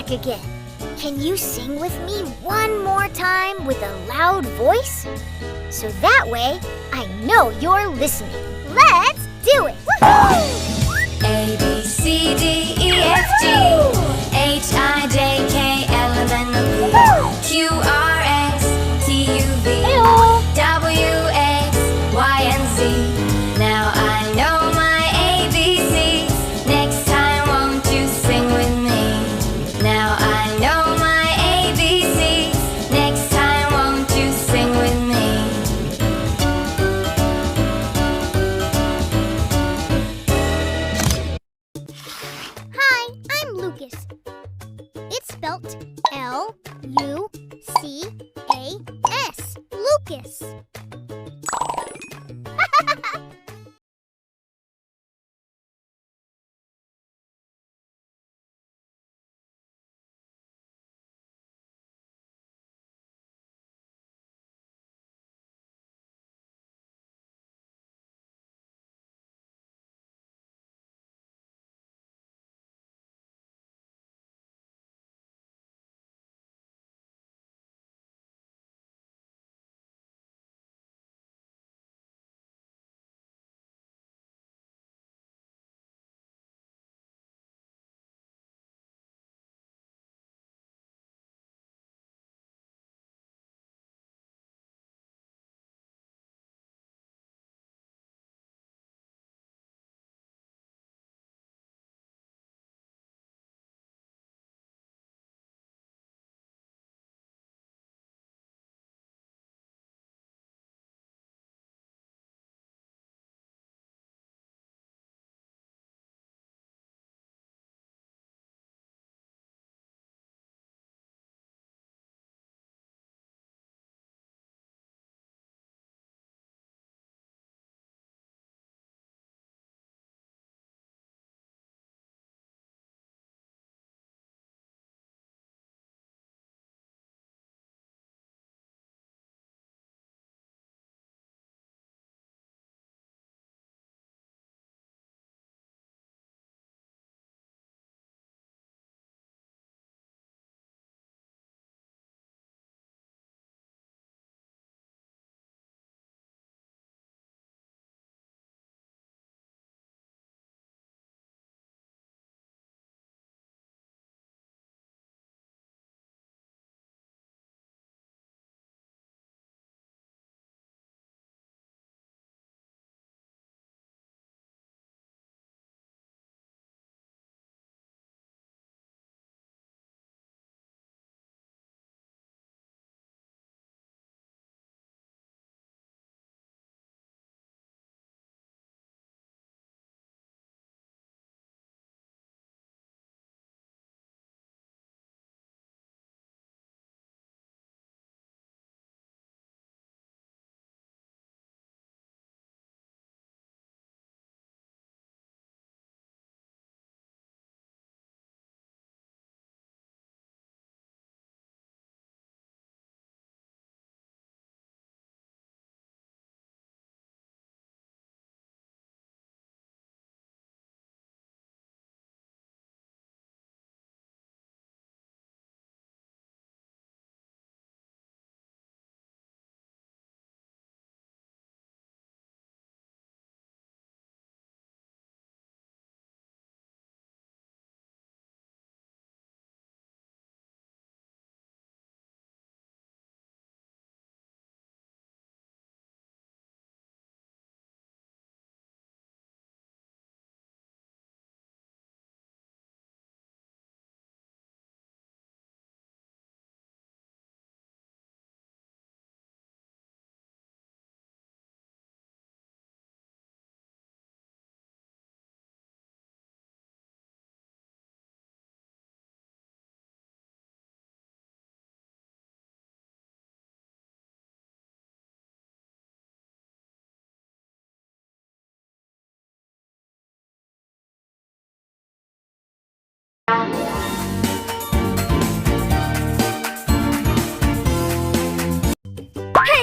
back again. Can you sing with me one more time with a loud voice? So that way, I know you're listening. Let's do it! Woohoo! A, B, C, D, E, F, G H, I, J, K, L, M, N, O, P Q, R, S, T, U, V W, X, Y, and Z. Now I know my ABCs. Next time won't you sing with me? Now I know my ABCs. Next time won't you sing with me? Hi, I'm Lucas. It's spelt L-U-C-A-S. Lucas.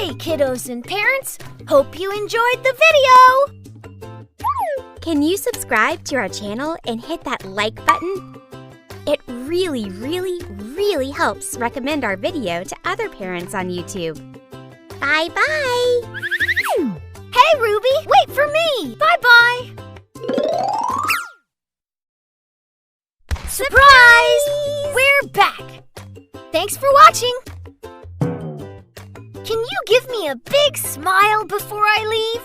Hey, kiddos and parents! Hope you enjoyed the video! Can you subscribe to our channel and hit that like button? It really, really, really helps recommend our video to other parents on YouTube. Bye-bye! Hey, Ruby, wait for me! Bye-bye! Surprise! We're back! Thanks for watching! Can you give me a big smile before I leave?